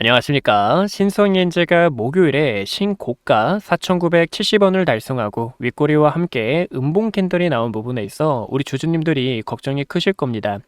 안녕하십니까. 신성엔제가 목요일에 신고가 4,970원을 달성하고 윗꼬리와 함께 음봉 캔들이 나온 부분에 있어 우리 주주님들이 걱정이 크실 겁니다.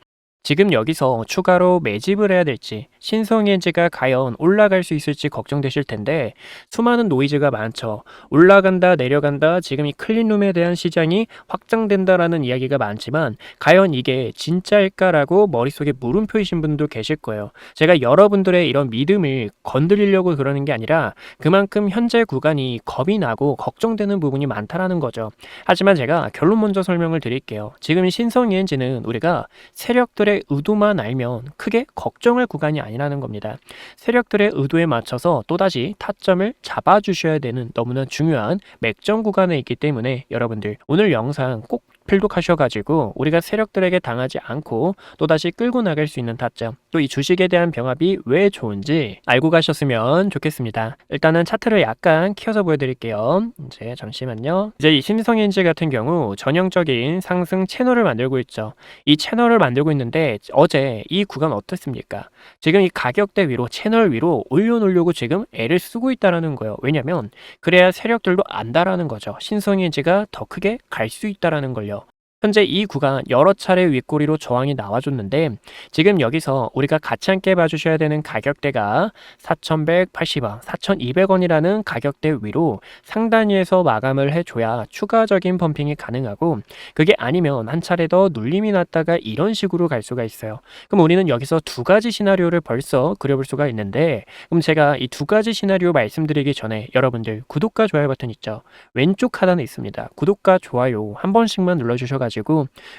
지금 여기서 추가로 매집을 해야 될지, 신성엔지가 과연 올라갈 수 있을지 걱정되실 텐데, 수많은 노이즈가 많죠. 올라간다, 내려간다, 지금 이 클린룸에 대한 시장이 확장된다라는 이야기가 많지만, 과연 이게 진짜일까라고 머릿속에 물음표이신 분도 계실 거예요. 제가 여러분들의 이런 믿음을 건드리려고 그러는 게 아니라, 그만큼 현재 구간이 겁이 나고 걱정되는 부분이 많다라는 거죠. 하지만 제가 결론 먼저 설명을 드릴게요. 지금 이 신성엔지는 우리가 세력들의 의도만 알면 크게 걱정할 구간이 아니라는 겁니다. 세력들의 의도에 맞춰서 또다시 타점을 잡아주셔야 되는 너무나 중요한 맥점 구간에 있기 때문에 여러분들 오늘 영상 꼭 필독하셔가지고 우리가 세력들에게 당하지 않고 또다시 끌고 나갈 수 있는 타점, 또 이 주식에 대한 병합이 왜 좋은지 알고 가셨으면 좋겠습니다. 일단은 차트를 약간 키워서 보여드릴게요. 이제 잠시만요. 이제 이 신성엔지 같은 경우 전형적인 상승 채널을 만들고 있죠. 이 채널을 만들고 있는데 어제 이 구간 어떻습니까? 지금 이 가격대 위로 채널 위로 올려놓으려고 지금 애를 쓰고 있다라는 거예요. 왜냐면 그래야 세력들도 안다라는 거죠. 신성엔지가 더 크게 갈 수 있다라는 걸요. 현재 이 구간 여러 차례 윗꼬리로 저항이 나와줬는데 지금 여기서 우리가 같이 함께 봐주셔야 되는 가격대가 4,180원, 4,200원이라는 가격대 위로 상단위에서 마감을 해줘야 추가적인 펌핑이 가능하고, 그게 아니면 한 차례 더 눌림이 났다가 이런 식으로 갈 수가 있어요. 그럼 우리는 여기서 두 가지 시나리오를 벌써 그려볼 수가 있는데, 그럼 제가 이 두 가지 시나리오 말씀드리기 전에 여러분들 구독과 좋아요 버튼 있죠? 왼쪽 하단에 있습니다. 구독과 좋아요 한 번씩만 눌러주셔가지고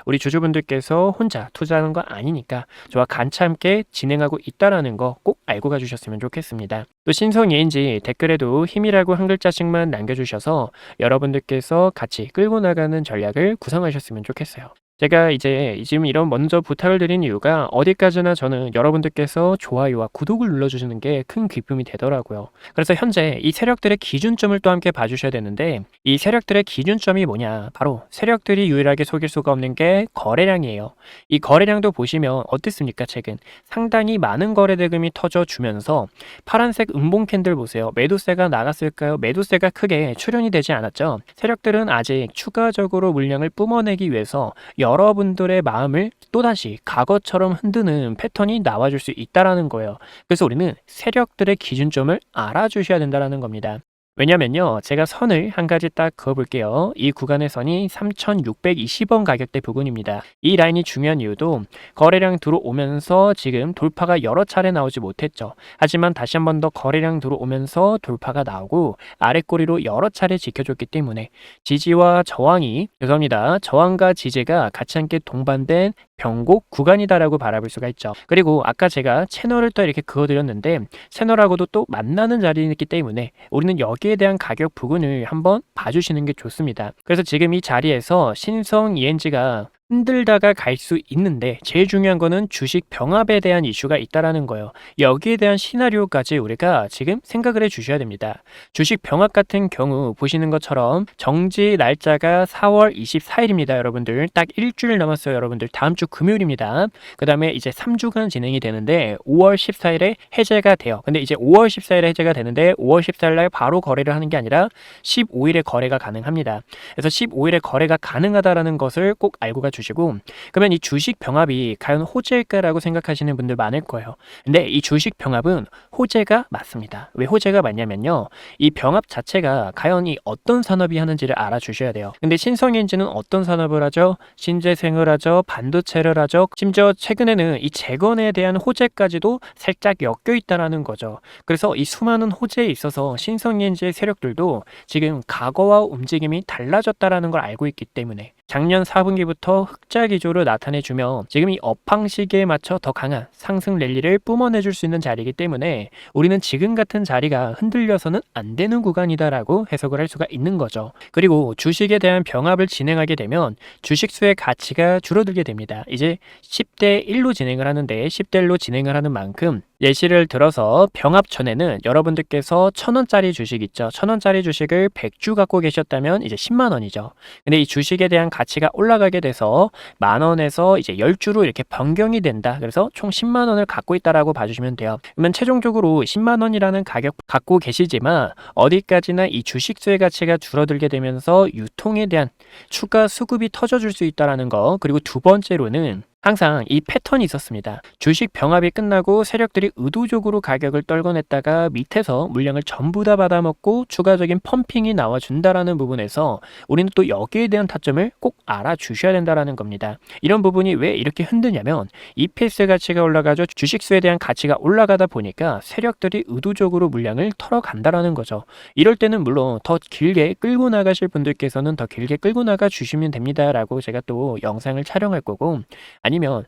우리 주주분들께서 혼자 투자하는 거 아니니까 저와 같이 함께 진행하고 있다라는 거 꼭 알고 가주셨으면 좋겠습니다. 또 신성예인지 댓글에도 힘이라고 한 글자씩만 남겨주셔서 여러분들께서 같이 끌고 나가는 전략을 구성하셨으면 좋겠어요. 제가 이제 지금 이런 먼저 부탁을 드린 이유가 어디까지나 저는 여러분들께서 좋아요와 구독을 눌러주시는 게 큰 기쁨이 되더라고요. 그래서 현재 이 세력들의 기준점을 또 함께 봐주셔야 되는데, 이 세력들의 기준점이 뭐냐, 바로 세력들이 유일하게 속일 수가 없는 게 거래량이에요. 이 거래량도 보시면 어땠습니까? 최근 상당히 많은 거래 대금이 터져주면서 파란색 음봉 캔들 보세요. 매도세가 나갔을까요? 매도세가 크게 출현이 되지 않았죠. 세력들은 아직 추가적으로 물량을 뿜어내기 위해서 여러분들의 마음을 또다시 과거처럼 흔드는 패턴이 나와줄 수 있다라는 거예요. 그래서 우리는 세력들의 기준점을 알아주셔야 된다는 겁니다. 왜냐면요, 제가 선을 한 가지 딱 그어볼게요. 이 구간의 선이 3,620원 가격대 부근입니다. 이 라인이 중요한 이유도 거래량 들어오면서 지금 돌파가 여러 차례 나오지 못했죠. 하지만 다시 한 번 더 거래량 들어오면서 돌파가 나오고 아랫꼬리로 여러 차례 지켜줬기 때문에 지지와 저항이, 죄송합니다, 저항과 지지가 같이 함께 동반된 변곡 구간이다라고 바라볼 수가 있죠. 그리고 아까 제가 채널을 또 이렇게 그어드렸는데 채널하고도 또 만나는 자리이기 때문에 우리는 여기에 대한 가격 부근을 한번 봐주시는 게 좋습니다. 그래서 지금 이 자리에서 신성 ENG가 흔들다가 갈 수 있는데 제일 중요한 거는 주식 병합에 대한 이슈가 있다라는 거예요. 여기에 대한 시나리오까지 우리가 지금 생각을 해 주셔야 됩니다. 주식 병합 같은 경우 보시는 것처럼 정지 날짜가 4월 24일입니다. 여러분들 딱 일주일 남았어요. 여러분들 다음 주 금요일입니다. 그 다음에 이제 3주간 진행이 되는데 5월 14일에 해제가 돼요. 근데 이제 5월 14일에 해제가 되는데 5월 14일날 바로 거래를 하는 게 아니라 15일에 거래가 가능합니다. 그래서 15일에 거래가 가능하다라는 것을 꼭 알고 주시고, 그러면 이 주식 병합이 과연 호재일까라고 생각하시는 분들 많을 거예요. 근데 이 주식 병합은 호재가 맞습니다. 왜 호재가 맞냐면요, 이 병합 자체가 과연 이 어떤 산업이 하는지를 알아주셔야 돼요. 근데 신성엔지는 어떤 산업을 하죠? 신재생을 하죠, 반도체를 하죠, 심지어 최근에는 이 재건에 대한 호재까지도 살짝 엮여 있다라는 거죠. 그래서 이 수많은 호재에 있어서 신성엔지의 세력들도 지금 과거와 움직임이 달라졌다라는 걸 알고 있기 때문에 작년 4분기부터 흑자 기조를 나타내주며 지금 이 업황 시기에 맞춰 더 강한 상승 랠리를 뿜어내줄 수 있는 자리이기 때문에 우리는 지금 같은 자리가 흔들려서는 안 되는 구간이다라고 해석을 할 수가 있는 거죠. 그리고 주식에 대한 병합을 진행하게 되면 주식수의 가치가 줄어들게 됩니다. 이제 10대 1로 진행을 하는데 10대 1로 진행을 하는 만큼 예시를 들어서 병합 전에는 여러분들께서 1,000원짜리 주식 있죠. 1,000원짜리 주식을 100주 갖고 계셨다면 이제 10만 원이죠. 근데 이 주식에 대한 가치가 올라가게 돼서 만 원에서 이제 10주로 이렇게 변경이 된다. 그래서 총 10만 원을 갖고 있다라고 봐주시면 돼요. 그러면 최종적으로 10만 원이라는 가격 갖고 계시지만 어디까지나 이 주식수의 가치가 줄어들게 되면서 유통에 대한 추가 수급이 터져줄 수 있다라는 거. 그리고 두 번째로는 항상 이 패턴이 있었습니다. 주식 병합이 끝나고 세력들이 의도적으로 가격을 떨궈냈다가 밑에서 물량을 전부 다 받아먹고 추가적인 펌핑이 나와준다라는 부분에서 우리는 또 여기에 대한 타점을 꼭 알아주셔야 된다라는 겁니다. 이런 부분이 왜 이렇게 흔드냐면 EPS 가치가 올라가죠. 주식수에 대한 가치가 올라가다 보니까 세력들이 의도적으로 물량을 털어간다라는 거죠. 이럴 때는 물론 더 길게 끌고 나가실 분들께서는 더 길게 끌고 나가 주시면 됩니다라고 제가 또 영상을 촬영할 거고, 아니면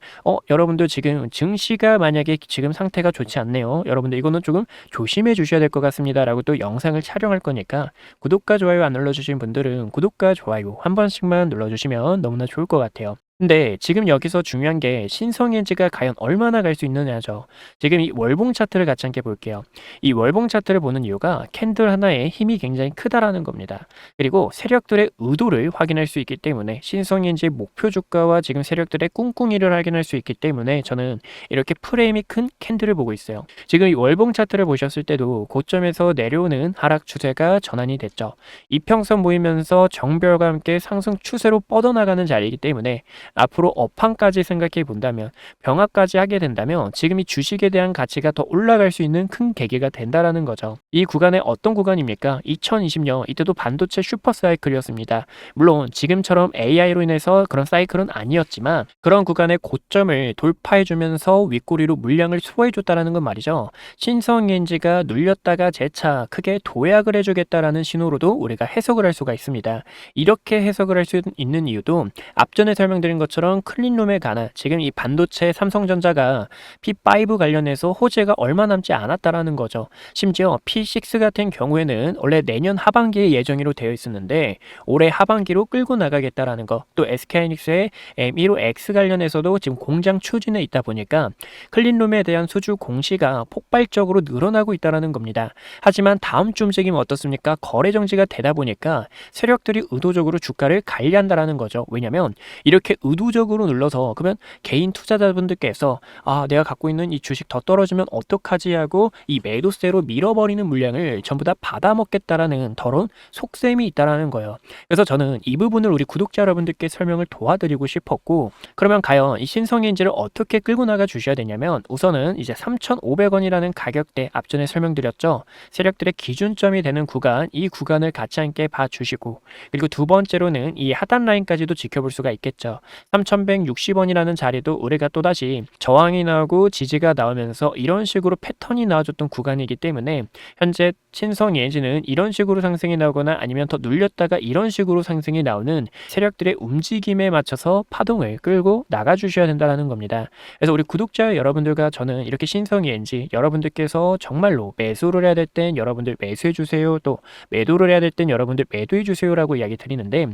여러분들 지금 증시가 만약에 지금 상태가 좋지 않네요. 여러분들 이거는 조금 조심해 주셔야 될 것 같습니다. 라고 또 영상을 촬영할 거니까 구독과 좋아요 안 눌러주신 분들은 구독과 좋아요 한 번씩만 눌러주시면 너무나 좋을 것 같아요. 근데 지금 여기서 중요한 게 신성엔지가 과연 얼마나 갈 수 있느냐죠. 지금 이 월봉 차트를 같이 함께 볼게요. 이 월봉 차트를 보는 이유가 캔들 하나에 힘이 굉장히 크다라는 겁니다. 그리고 세력들의 의도를 확인할 수 있기 때문에 신성엔지의 목표 주가와 지금 세력들의 꿍꿍이를 확인할 수 있기 때문에 저는 이렇게 프레임이 큰 캔들을 보고 있어요. 지금 이 월봉 차트를 보셨을 때도 고점에서 내려오는 하락 추세가 전환이 됐죠. 이평선 모이면서 정별과 함께 상승 추세로 뻗어나가는 자리이기 때문에 앞으로 업황까지 생각해 본다면, 병합까지 하게 된다면 지금 이 주식에 대한 가치가 더 올라갈 수 있는 큰 계기가 된다라는 거죠. 이 구간에 어떤 구간입니까? 2020년 이때도 반도체 슈퍼 사이클이었습니다. 물론 지금처럼 AI로 인해서 그런 사이클은 아니었지만 그런 구간의 고점을 돌파해 주면서 윗꼬리로 물량을 소화해 줬다라는 건 말이죠. 신성엔지가 눌렸다가 재차 크게 도약을 해주겠다라는 신호로도 우리가 해석을 할 수가 있습니다. 이렇게 해석을 할 수 있는 이유도 앞전에 설명드린 것처럼 클린룸에 관한 지금 이 반도체 삼성전자가 P5 관련해서 호재가 얼마 남지 않았다라는 거죠. 심지어 P6 같은 경우에는 원래 내년 하반기에 예정으로 되어 있었는데 올해 하반기로 끌고 나가겠다라는 거, 또 SK하이닉스의 M15X 관련해서도 지금 공장 추진에 있다 보니까 클린룸에 대한 수주 공시가 폭발적으로 늘어나고 있다라는 겁니다. 하지만 다음 주 움직임은 어떻습니까? 거래 정지가 되다 보니까 세력들이 의도적으로 주가를 관리한다라는 거죠. 왜냐면 이렇게 의도적으로 눌러서 그러면 개인 투자자분들께서 내가 갖고 있는 이 주식 더 떨어지면 어떡하지 하고 이 매도세로 밀어버리는 물량을 전부 다 받아먹겠다라는 더러운 속셈이 있다라는 거예요. 그래서 저는 이 부분을 우리 구독자 여러분들께 설명을 도와드리고 싶었고, 그러면 과연 이 신성엔지를 어떻게 끌고 나가 주셔야 되냐면 우선은 이제 3,500원이라는 가격대 앞전에 설명드렸죠. 세력들의 기준점이 되는 구간, 이 구간을 같이 함께 봐주시고, 그리고 두 번째로는 이 하단 라인까지도 지켜볼 수가 있겠죠. 3,160원이라는 자리도 우리가 또다시 저항이 나오고 지지가 나오면서 이런 식으로 패턴이 나와줬던 구간이기 때문에 현재 신성엔지는 이런 식으로 상승이 나오거나 아니면 더 눌렸다가 이런 식으로 상승이 나오는 세력들의 움직임에 맞춰서 파동을 끌고 나가주셔야 된다는 겁니다. 그래서 우리 구독자 여러분들과 저는 이렇게 신성엔지 여러분들께서 정말로 매수를 해야 될 땐 여러분들 매수해주세요, 또 매도를 해야 될 땐 여러분들 매도해주세요 라고 이야기 드리는데,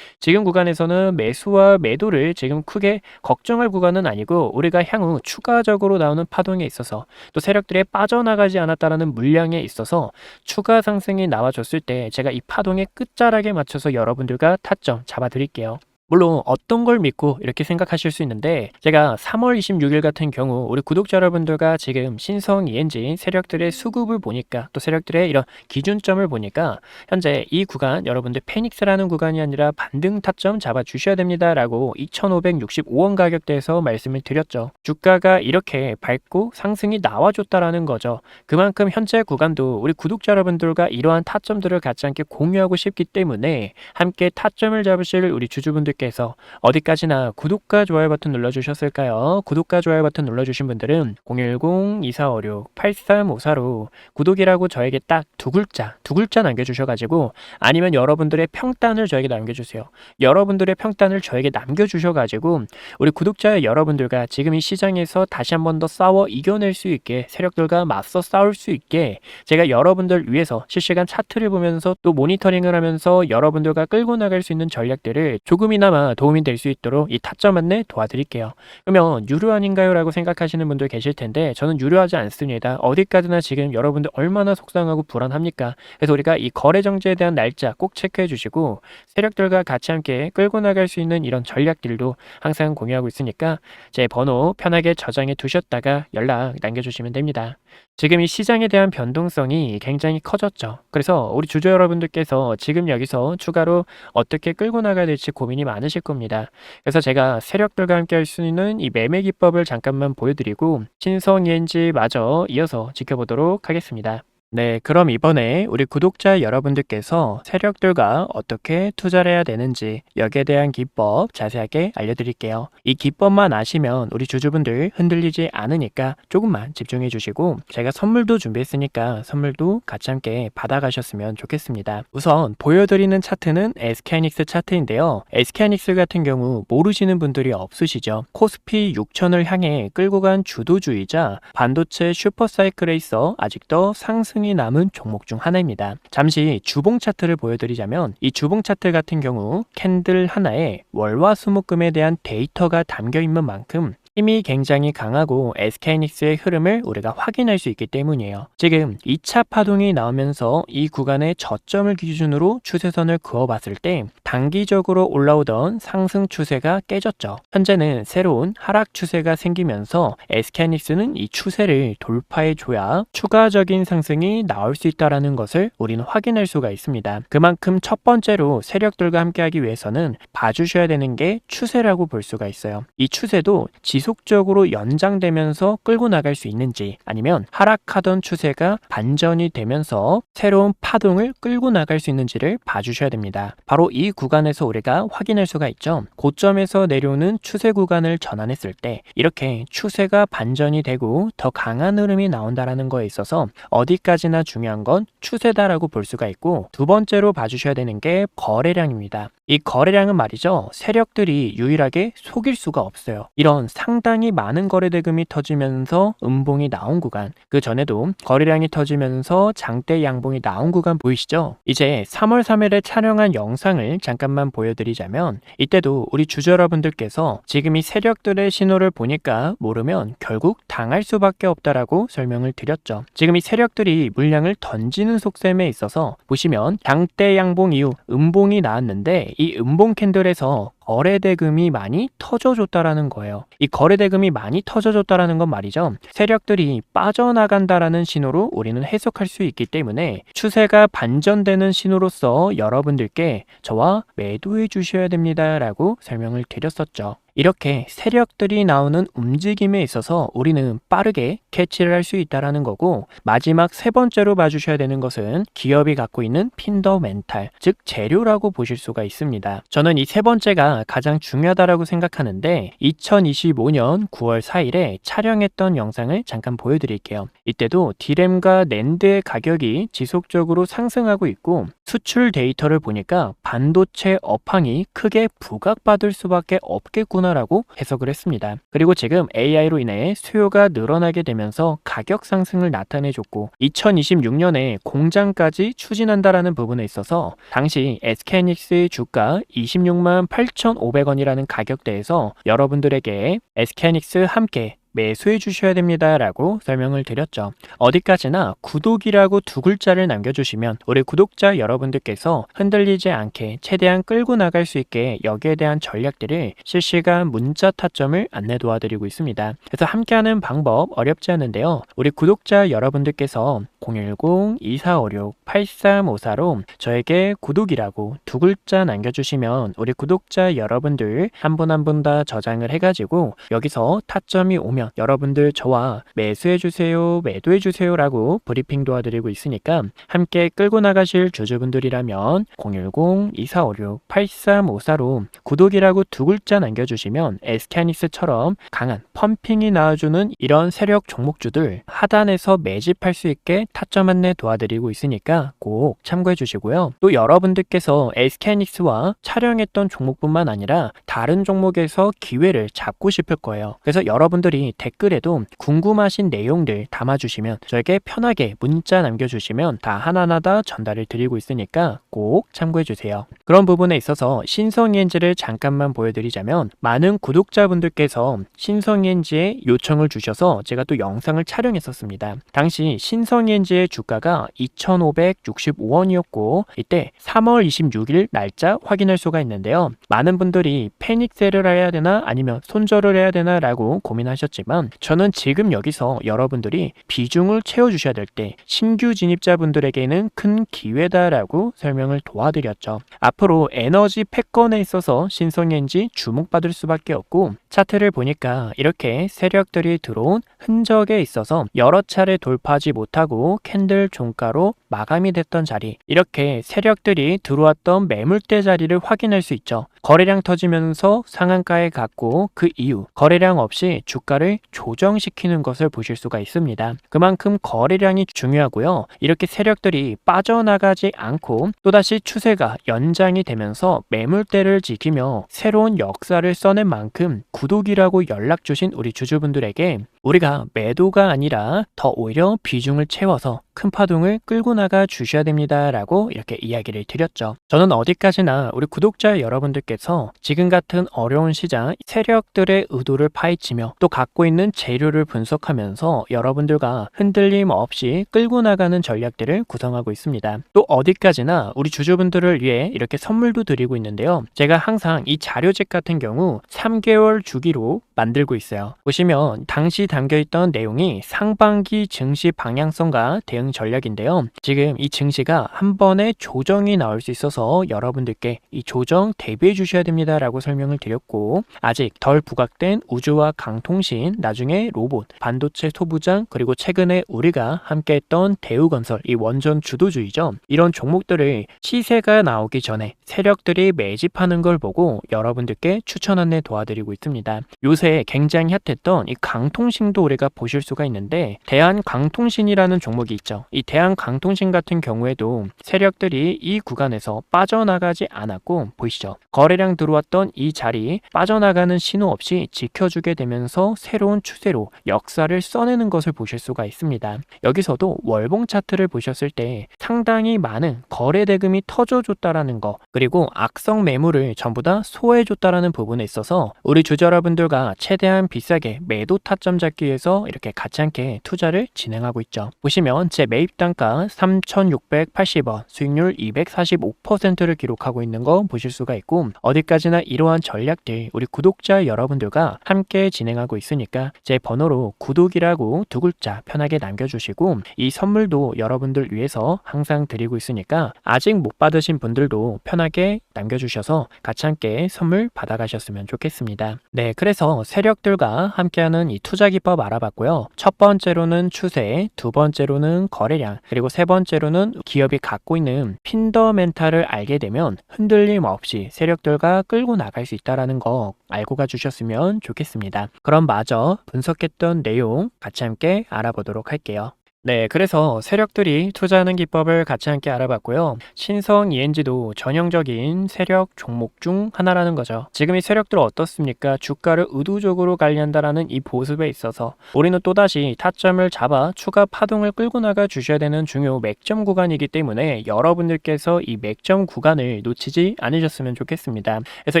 지금 구간에서는 매수와 매도를 지금 크게 걱정할 구간은 아니고 우리가 향후 추가적으로 나오는 파동에 있어서 또 세력들이 빠져나가지 않았다라는 물량에 있어서 추가 상승이 나와줬을 때 제가 이 파동의 끝자락에 맞춰서 여러분들과 타점 잡아드릴게요. 물론 어떤 걸 믿고 이렇게 생각하실 수 있는데, 제가 3월 26일 같은 경우 우리 구독자 여러분들과 지금 신성엔지 세력들의 수급을 보니까 또 세력들의 이런 기준점을 보니까 현재 이 구간 여러분들 페닉스라는 구간이 아니라 반등 타점 잡아 주셔야 됩니다 라고 2,565원 가격대에서 말씀을 드렸죠. 주가가 이렇게 밝고 상승이 나와줬다라는 거죠. 그만큼 현재 구간도 우리 구독자 여러분들과 이러한 타점들을 같이 함께 공유하고 싶기 때문에 함께 타점을 잡으실 우리 주주분들 께서 어디까지나 구독과 좋아요 버튼 눌러주셨을까요? 구독과 좋아요 버튼 눌러주신 분들은 010-2456-8354로 구독이라고 저에게 딱 두 글자 남겨주셔가지고, 아니면 여러분들의 평단을 저에게 남겨주세요. 여러분들의 평단을 저에게 남겨주셔가지고 우리 구독자 여러분들과 지금 이 시장에서 다시 한 번 더 싸워 이겨낼 수 있게, 세력들과 맞서 싸울 수 있게 제가 여러분들 위해서 실시간 차트를 보면서 또 모니터링을 하면서 여러분들과 끌고 나갈 수 있는 전략들을 조금이나 조금이나마 도움이 될 수 있도록 이 타점 안내 도와드릴게요. 그러면 유료 아닌가요? 라고 생각하시는 분들 계실 텐데 저는 유료하지 않습니다. 어디까지나 지금 여러분들 얼마나 속상하고 불안합니까? 그래서 우리가 이 거래 정지에 대한 날짜 꼭 체크해 주시고 세력들과 같이 함께 끌고 나갈 수 있는 이런 전략들도 항상 공유하고 있으니까 제 번호 편하게 저장해 두셨다가 연락 남겨주시면 됩니다. 지금 이 시장에 대한 변동성이 굉장히 커졌죠. 그래서 우리 주주 여러분들께서 지금 여기서 추가로 어떻게 끌고 나가야 될지 고민이 많으실 겁니다. 그래서 제가 세력들과 함께 할 수 있는 이 매매 기법을 잠깐만 보여드리고 신성 ENG 마저 이어서 지켜보도록 하겠습니다. 네, 그럼 이번에 우리 구독자 여러분들께서 세력들과 어떻게 투자를 해야 되는지 여기에 대한 기법 자세하게 알려드릴게요. 이 기법만 아시면 우리 주주분들 흔들리지 않으니까 조금만 집중해 주시고 제가 선물도 준비했으니까 선물도 같이 함께 받아가셨으면 좋겠습니다. 우선 보여드리는 차트는 SK하이닉스 차트인데요. SK하이닉스 같은 경우 모르시는 분들이 없으시죠. 코스피 6000을 향해 끌고 간 주도주의자 반도체 슈퍼사이클에 있어 아직도 상승 남은 종목 중 하나입니다. 잠시 주봉 차트를 보여드리자면 이 주봉 차트 같은 경우 캔들 하나에 월화수목금에 대한 데이터가 담겨 있는 만큼 힘이 굉장히 강하고 SK하이닉스의 흐름을 우리가 확인할 수 있기 때문이에요. 지금 2차 파동이 나오면서 이 구간의 저점을 기준으로 추세선을 그어봤을 때 단기적으로 올라오던 상승 추세가 깨졌죠. 현재는 새로운 하락 추세가 생기면서 SK하이닉스는 이 추세를 돌파해줘야 추가적인 상승이 나올 수 있다는 것을 우리는 확인할 수가 있습니다. 그만큼 첫 번째로 세력들과 함께하기 위해서는 봐주셔야 되는 게 추세라고 볼 수가 있어요. 이 추세도 지속적으로 연장되면서 끌고 나갈 수 있는지 아니면 하락하던 추세가 반전이 되면서 새로운 파동을 끌고 나갈 수 있는지를 봐주셔야 됩니다. 바로 이 구간에서 우리가 확인할 수가 있죠. 고점에서 내려오는 추세 구간을 전환했을 때 이렇게 추세가 반전이 되고 더 강한 흐름이 나온다는 거에 있어서 어디까지나 중요한 건 추세다라고 볼 수가 있고 두 번째로 봐주셔야 되는 게 거래량입니다. 이 거래량은 말이죠. 세력들이 유일하게 속일 수가 없어요. 이런 상당히 많은 거래 대금이 터지면서 음봉이 나온 구간, 그 전에도 거래량이 터지면서 장대 양봉이 나온 구간 보이시죠? 이제 3월 3일에 촬영한 영상을 잠깐만 보여드리자면 이때도 우리 주주 여러분들께서 지금 이 세력들의 신호를 보니까 모르면 결국 당할 수밖에 없다라고 설명을 드렸죠. 지금 이 세력들이 물량을 던지는 속셈에 있어서 보시면 장대 양봉 이후 음봉이 나왔는데 이 음봉 캔들에서 거래대금이 많이 터져줬다라는 거예요. 이 거래대금이 많이 터져줬다라는 건 말이죠. 세력들이 빠져나간다라는 신호로 우리는 해석할 수 있기 때문에 추세가 반전되는 신호로서 여러분들께 저와 매도해 주셔야 됩니다라고 설명을 드렸었죠. 이렇게 세력들이 나오는 움직임에 있어서 우리는 빠르게 캐치를 할 수 있다는 거고 마지막 세 번째로 봐주셔야 되는 것은 기업이 갖고 있는 핀더멘탈, 즉 재료라고 보실 수가 있습니다. 저는 이 세 번째가 가장 중요하다고 생각하는데 2025년 9월 4일에 촬영했던 영상을 잠깐 보여드릴게요. 이때도 디램과 낸드의 가격이 지속적으로 상승하고 있고 수출 데이터를 보니까 반도체 업황이 크게 부각받을 수밖에 없겠구나 라고 해석을 했습니다. 그리고 지금 AI로 인해 수요가 늘어나게 되면서 가격 상승을 나타내줬고 2026년에 공장까지 추진한다라는 부분에 있어서 당시 SK하이닉스의 주가 26만 8,500원이라는 가격대에서 여러분들에게 SK하이닉스 함께 매수해 주셔야 됩니다 라고 설명을 드렸죠. 어디까지나 구독이라고 두 글자를 남겨주시면 우리 구독자 여러분들께서 흔들리지 않게 최대한 끌고 나갈 수 있게 여기에 대한 전략들을 실시간 문자 타점을 안내 도와드리고 있습니다. 그래서 함께하는 방법 어렵지 않은데요. 우리 구독자 여러분들께서 010-2456-8354로 저에게 구독이라고 두 글자 남겨주시면 우리 구독자 여러분들 한 분 한 분 다 저장을 해가지고 여기서 타점이 오면 여러분들 저와 매수해주세요, 매도해주세요 라고 브리핑 도와드리고 있으니까 함께 끌고 나가실 주주분들이라면 010-2456-8354로 구독이라고 두 글자 남겨주시면 SK하이닉스처럼 강한 펌핑이 나와주는 이런 세력 종목주들 하단에서 매집할 수 있게 타점 안내 도와드리고 있으니까 꼭 참고해 주시고요. 또 여러분들께서 SK하이닉스와 촬영했던 종목뿐만 아니라 다른 종목에서 기회를 잡고 싶을 거예요. 그래서 여러분들이 댓글에도 궁금하신 내용들 담아주시면 저에게 편하게 문자 남겨주시면 다 하나하나 다 전달을 드리고 있으니까 꼭 참고해주세요. 그런 부분에 있어서 신성이엔지를 잠깐만 보여드리자면 많은 구독자분들께서 신성이엔지에 요청을 주셔서 제가 또 영상을 촬영했었습니다. 당시 신성이엔지의 주가가 2,565원이었고 이때 3월 26일 날짜 확인할 수가 있는데요. 많은 분들이 패닉셀을 해야 되나 아니면 손절을 해야 되나 라고 고민하셨지만 저는 지금 여기서 여러분들이 비중을 채워주셔야 될 때 신규 진입자분들에게는 큰 기회다라고 설명을 도와드렸죠. 앞으로 에너지 패권에 있어서 신성이엔지 주목받을 수밖에 없고 차트를 보니까 이렇게 세력들이 들어온 흔적에 있어서 여러 차례 돌파하지 못하고 캔들 종가로 마감이 됐던 자리, 이렇게 세력들이 들어왔던 매물대 자리를 확인할 수 있죠. 거래량 터지면서 상한가에 갔고 그 이후 거래량 없이 주가를 조정시키는 것을 보실 수가 있습니다. 그만큼 거래량이 중요하고요. 이렇게 세력들이 빠져나가지 않고 또다시 추세가 연장이 되면서 매물대를 지키며 새로운 역사를 써낸 만큼 구독이라고 연락 주신 우리 주주분들에게 우리가 매도가 아니라 더 오히려 비중을 채워서 큰 파동을 끌고 나가 주셔야 됩니다 라고 이렇게 이야기를 드렸죠. 저는 어디까지나 우리 구독자 여러분들께서 지금 같은 어려운 시장 세력들의 의도를 파헤치며 또 갖고 있는 재료를 분석하면서 여러분들과 흔들림 없이 끌고 나가는 전략들을 구성하고 있습니다. 또 어디까지나 우리 주주분들을 위해 이렇게 선물도 드리고 있는데요. 제가 항상 이 자료집 같은 경우 3개월 주기로 만들고 있어요. 보시면 당시 담겨있던 내용이 상반기 증시 방향성과 대응 전략인데요. 지금 이 증시가 한 번에 조정이 나올 수 있어서 여러분들께 이 조정 대비해 주셔야 됩니다 라고 설명을 드렸고 아직 덜 부각된 우주와 강통신, 나중에 로봇, 반도체 소부장, 그리고 최근에 우리가 함께 했던 대우건설, 이 원전 주도주의죠. 이런 종목들을 시세가 나오기 전에 세력들이 매집하는 걸 보고 여러분들께 추천 안내 도와드리고 있습니다. 요새 굉장히 핫했던 이 강통신도 우리가 보실 수가 있는데 대한강통신이라는 종목이 있죠. 이 대한강통신 같은 경우에도 세력들이 이 구간에서 빠져나가지 않았고 보이시죠? 거래량 들어왔던 이 자리 빠져나가는 신호 없이 지켜주게 되면서 새로운 추세로 역사를 써내는 것을 보실 수가 있습니다. 여기서도 월봉 차트를 보셨을 때 상당히 많은 거래 대금이 터져줬다라는 거, 그리고 악성 매물을 전부 다 소화해줬다라는 부분에 있어서 우리 주주 여러분들과 최대한 비싸게 매도 타점 잡기 위해서 이렇게 같이 함께 투자를 진행하고 있죠. 보시면 제 매입 단가 3,680원, 수익률 245%를 기록하고 있는 거 보실 수가 있고 어디까지나 이러한 전략들 우리 구독자 여러분들과 함께 진행하고 있으니까 제 번호로 구독이라고 두 글자 편하게 남겨주시고 이 선물도 여러분들 위해서 항상 드리고 있으니까 아직 못 받으신 분들도 편하게 남겨주셔서 같이 함께 선물 받아가셨으면 좋겠습니다. 네, 그래서 세력들과 함께하는 이 투자 기법 알아봤고요. 첫 번째로는 추세, 두 번째로는 거래량, 그리고 세 번째로는 기업이 갖고 있는 핀더멘탈을 알게 되면 흔들림 없이 세력들과 끌고 나갈 수 있다는 거 알고 가주셨으면 좋겠습니다. 그럼 마저 분석했던 내용 같이 함께 알아보도록 할게요. 네, 그래서 세력들이 투자하는 기법을 같이 함께 알아봤고요. 신성 ENG도 전형적인 세력 종목 중 하나라는 거죠. 지금 이 세력들 어떻습니까? 주가를 의도적으로 관리한다라는 이 보습에 있어서 우리는 또다시 타점을 잡아 추가 파동을 끌고 나가 주셔야 되는 중요 맥점 구간이기 때문에 여러분들께서 이 맥점 구간을 놓치지 않으셨으면 좋겠습니다. 그래서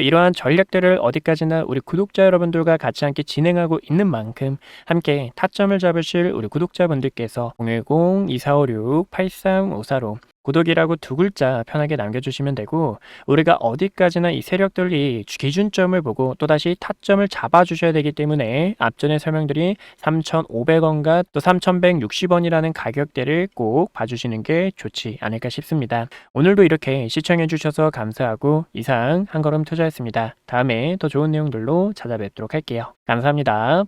이러한 전략들을 어디까지나 우리 구독자 여러분들과 같이 함께 진행하고 있는 만큼 함께 타점을 잡으실 우리 구독자분들께서 010-2456-8354로 구독이라고 두 글자 편하게 남겨주시면 되고 우리가 어디까지나 이 세력들이 기준점을 보고 또다시 타점을 잡아주셔야 되기 때문에 앞전에 설명드린 3,500원과 또 3,160원이라는 가격대를 꼭 봐주시는 게 좋지 않을까 싶습니다. 오늘도 이렇게 시청해주셔서 감사하고 이상 한걸음 투자였습니다. 다음에 더 좋은 내용들로 찾아뵙도록 할게요. 감사합니다.